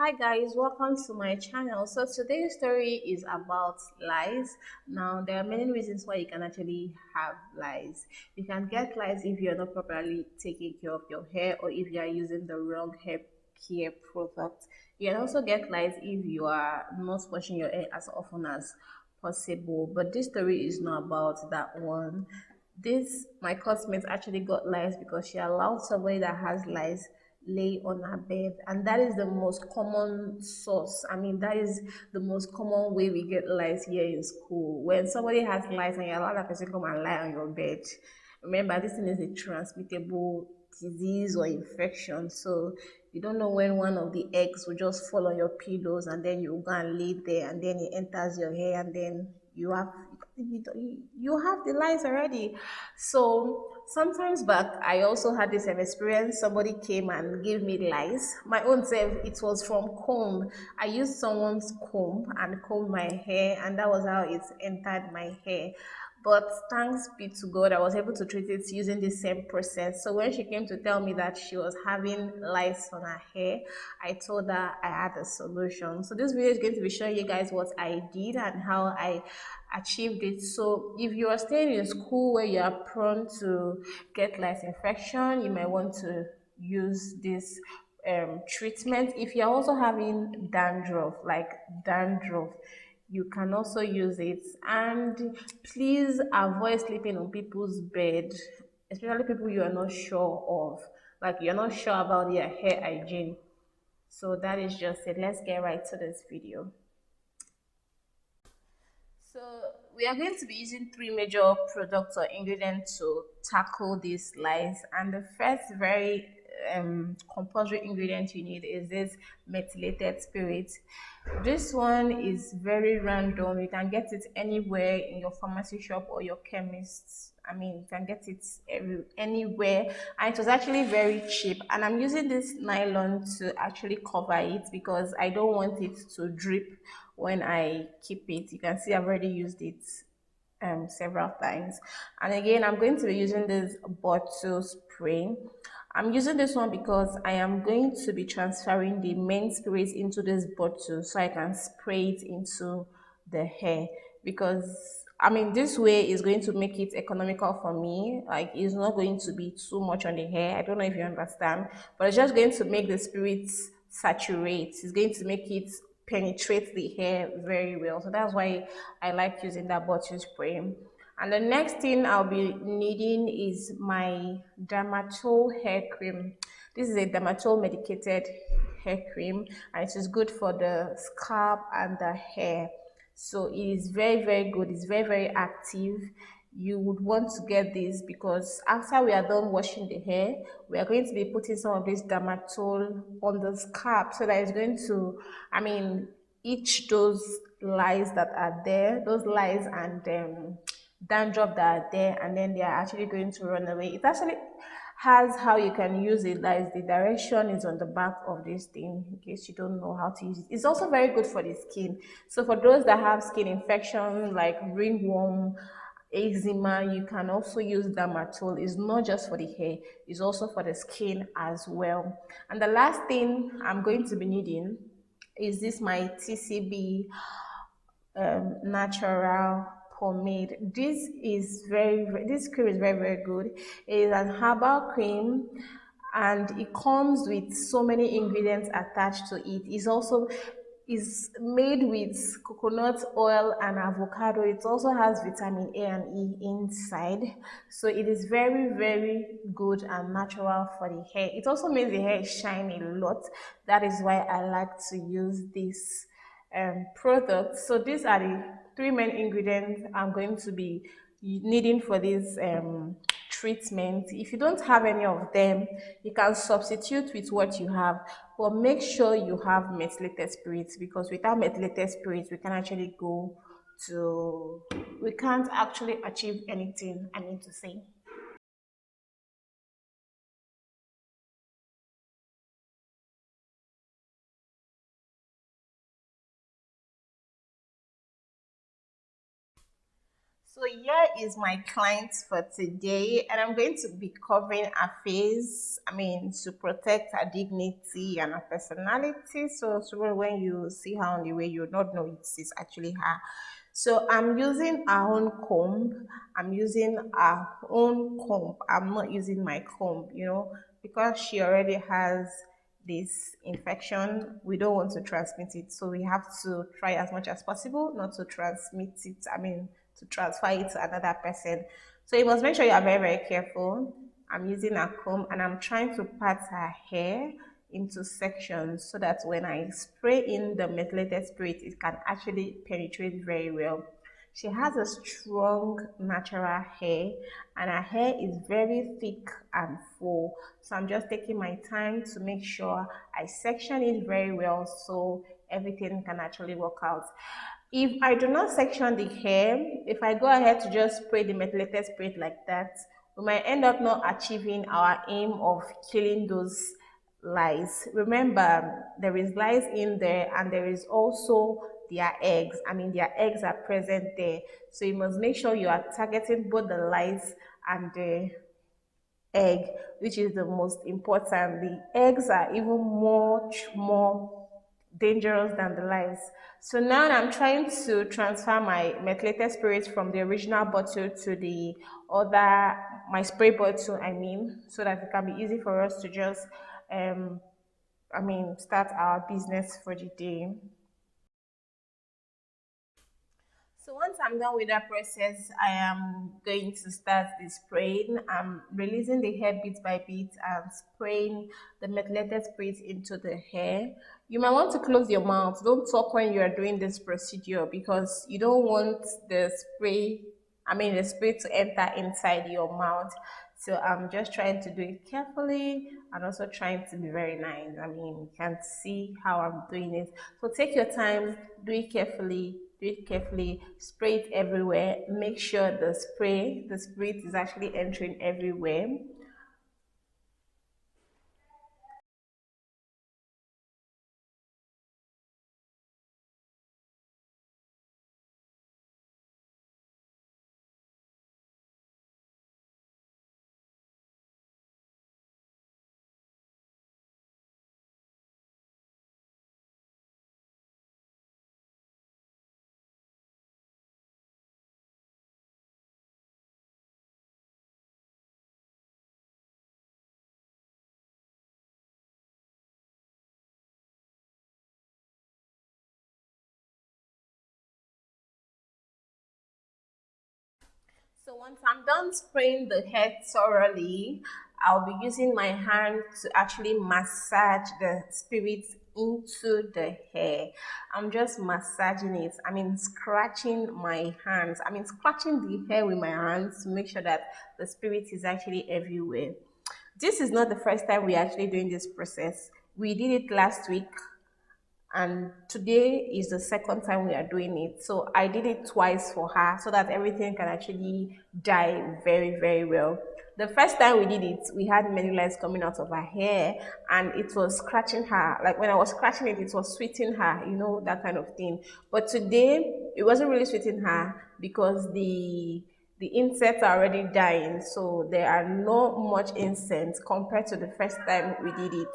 Hi guys, welcome to my channel. So today's story is about lice. Now there are many reasons why you can actually have lice. You can get lice if you're not properly taking care of your hair or if you are using the wrong hair care product. You can also get lice if you are not washing your hair as often as possible. But this story is not about that one. This my classmate actually got lice because she allowed somebody that has lice lay on her bed, and that is the most common source. I mean, that is the most common way we get lice here in school. When somebody has lice and you allow that person come and lie on your bed, remember this thing is a transmittable disease or infection. So you don't know when one of the eggs will just fall on your pillows and then you go and lay there and then it enters your hair and then you have the lice already. So sometimes back I also had this experience. Somebody came and gave me lice. My own self, it was from comb. I used someone's comb and combed my hair, and that was how it entered my hair. But thanks be to God, I was able to treat it using the same process. So when she came to tell me that she was having lice on her hair, I told her I had a solution. So this video is going to be showing you guys what I did and how I achieved it. So if you are staying in school where you are prone to get lice infection, you might want to use this treatment. If you're also having dandruff, like dandruff, you can also use it. And please avoid sleeping on people's bed, especially people you are not sure of, like you're not sure about their hair hygiene. So that is just it. Let's get right to this video. So we are going to be using three major products or ingredients to tackle these lice. And the first very compulsory ingredient you need is this methylated spirit. This one is very random. You can get it anywhere in your pharmacy shop or your chemist. I mean, you can get it anywhere, and it was actually very cheap. And I'm using this nylon to actually cover it because I don't want it to drip when I keep it. You can see I've already used it several times. And again, I'm going to be using this bottle spray. I'm using this one because I am going to be transferring the main spirit into this bottle so I can spray it into the hair, because I mean this way is going to make it economical for me. Like it's not going to be too much on the hair. I don't know if you understand, but it's just going to make the spirits saturate. It's going to make it penetrate the hair very well. So that's why I like using that bottle spray. And the next thing I'll be needing is my Dermatol hair cream. This is a Dermatol medicated hair cream, and it is good for the scalp and the hair. So it is very, very good. It's very, very active. You would want to get this because after we are done washing the hair, we are going to be putting some of this Dermatol on the scalp so that it's going to, I mean, each those lice that are there, those lice and dandruff that are there, and then they are actually going to run away. It actually has how you can use it. That is, the direction is on the back of this thing in case you don't know how to use it. It's also very good for the skin. So for those that have skin infection like ringworm, eczema, you can also use Dermatol. It's not just for the hair, it's also for the skin as well. And the last thing I'm going to be needing is this my TCB natural pomade. This cream is very, very good. It is an herbal cream and it comes with so many ingredients attached to it. It's also is made with coconut oil and avocado. It also has vitamin A and E inside. So it is very, very good and natural for the hair. It also makes the hair shine a lot. That is why I like to use this products. So these are the three main ingredients I'm going to be needing for this treatment. If you don't have any of them, you can substitute with what you have, but make sure you have methylated spirits, because without methylated spirits, we can't actually achieve anything, I mean to say. So here is my client for today, and I'm going to be covering her face. I mean, to protect her dignity and her personality. So when you see her on the way, you will not know it is actually her. So I'm using our own comb. I'm using our own comb. I'm not using my comb, because she already has this infection. We don't want to transmit it. So we have to try as much as possible not to transmit it. I mean, to transfer it to another person. So you must make sure you are very, very careful. I'm using a comb and I'm trying to part her hair into sections so that when I spray in the methylated spirit, it can actually penetrate very well. She has a strong natural hair, and her hair is very thick and full. So I'm just taking my time to make sure I section it very well so everything can actually work out. If I do not section the hair, if I go ahead to just spray the methylated spirit like that, we might end up not achieving our aim of killing those lice. Remember, there is lice in there and there is also their eggs. I mean, their eggs are present there. So you must make sure you are targeting both the lice and the egg, which is the most important. The eggs are even much more dangerous than the lice. So now I'm trying to transfer my methylated spirit from the original bottle to the other, my spray bottle, I mean, so that it can be easy for us to just, um, start our business for the day. So once I'm done with that process, I am going to start the spraying. I'm releasing the hair bit by bit and spraying the methylated spirit into the hair. You might want to close your mouth. Don't talk when you are doing this procedure because you don't want the spray to enter inside your mouth. So I'm just trying to do it carefully and also trying to be very nice. I mean, you can see how I'm doing it. So take your time, do it carefully, spray it everywhere. Make sure the spirit is actually entering everywhere. So once I'm done spraying the head thoroughly, I'll be using my hand to actually massage the spirit into the hair. I'm just massaging it. I mean, scratching my hands. I mean, scratching the hair with my hands to make sure that the spirit is actually everywhere. This is not the first time we're actually doing this process. We did it last week and today is the second time we are doing it. So I did it twice for her so that everything can actually dye very, very well. The first time we did it, we had many lights coming out of her hair and it was scratching her. Like when I was scratching it, it was sweating her, that kind of thing. But today, it wasn't really sweating her because the insects are already dying, so there are not much insects compared to the first time we did it.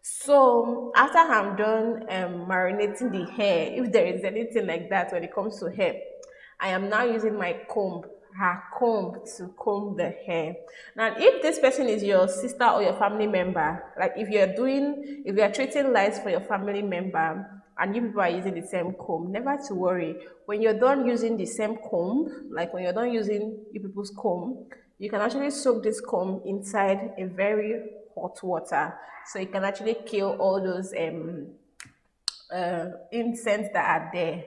So after I'm done marinating the hair, if there is anything like that when it comes to hair, I am now using my comb, her comb, to comb the hair. Now, if this person is your sister or your family member, like if you're treating lice for your family member and you people are using the same comb, never to worry. When you're done using the same comb, like when you're done using you people's comb, you can actually soak this comb inside a very hot water, so it can actually kill all those incense that are there.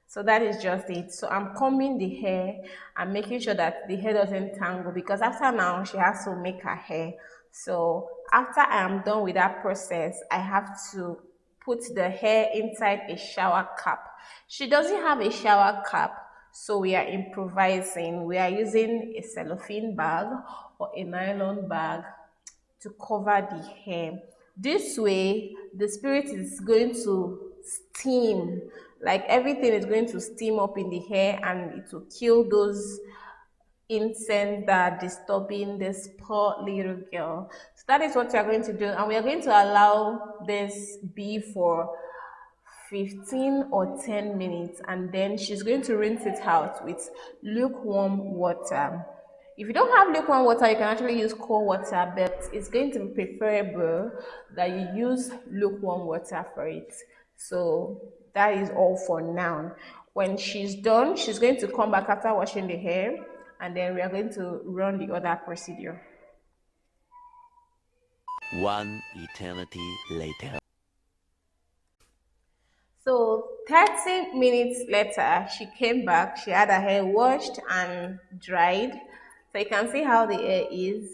So that is just it. So I'm combing the hair and making sure that the hair doesn't tangle because after now she has to make her hair. So after I am done with that process, I have to put the hair inside a shower cap. She doesn't have a shower cap, so we are improvising. We are using a cellophane bag or a nylon bag to cover the hair. This way, the spirit is going to steam Like everything is going to steam up in the hair and it will kill those insects that are disturbing this poor little girl. So that is what we are going to do, and we are going to allow this be for 15 or 10 minutes, and then she's going to rinse it out with lukewarm water. If you don't have lukewarm water, you can actually use cold water, but it's going to be preferable that you use lukewarm water for it. So that is all for now. When she's done, she's going to come back after washing the hair, and then we are going to run the other procedure. One eternity later. So 30 minutes later, she came back. She had her hair washed and dried. So you can see how the hair is.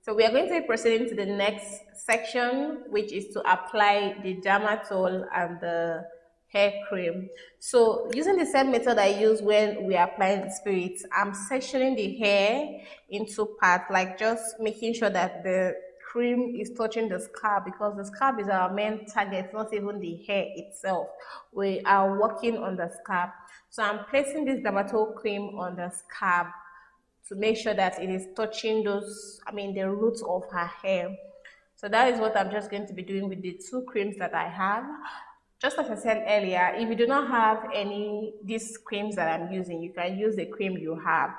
So we are going to be proceeding to the next section, which is to apply the dermatol and the hair cream. So using the same method I use when we are applying the spirits, I'm sectioning the hair into parts, like just making sure that the cream is touching the scalp, because the scalp is our main target, not even the hair itself. We are working on the scalp. So I'm placing this dermatol cream on the scalp to make sure that it is touching the roots of her hair. So that is what I'm just going to be doing with the two creams that I have. Just like I said earlier, if you do not have any these creams that I'm using, you can use the cream you have.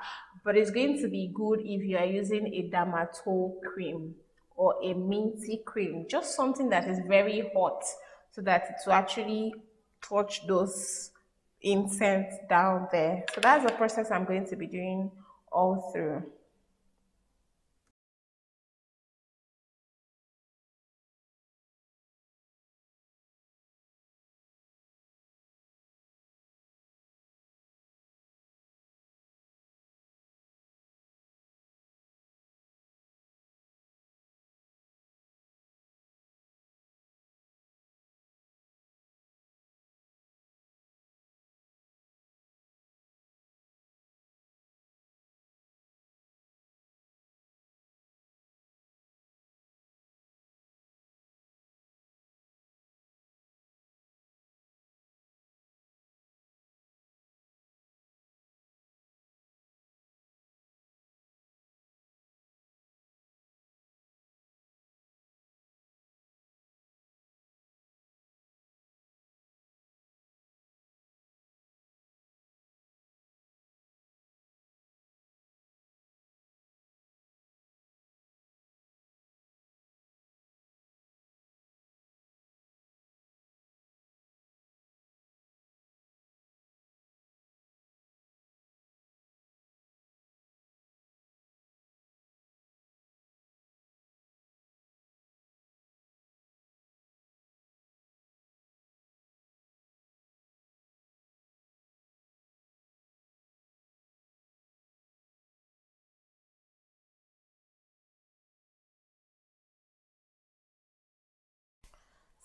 But it's going to be good if you are using a dermatol cream or a minty cream, just something that is very hot so that it will actually touch those incense down there. So that's the process I'm going to be doing all through.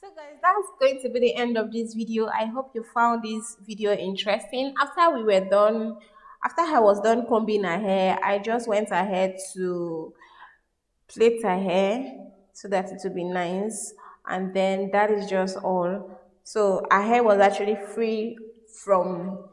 So guys, that's going to be the end of this video. I hope you found this video interesting. After I was done combing her hair, I just went ahead to plait her hair so that it would be nice, and then that is just all. So her hair was actually free from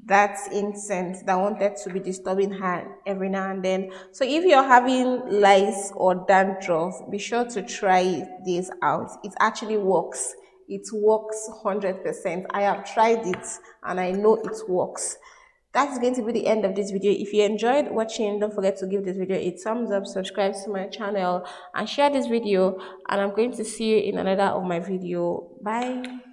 that incense that wanted to be disturbing her every now and then. So if you're having lice or dandruff, be sure to try this out. It actually works. It works 100%. I have tried it and I know it works. That's going to be the end of this video. If you enjoyed watching, don't forget to give this video a thumbs up, subscribe to my channel, and share this video. And I'm going to see you in another of my video. Bye.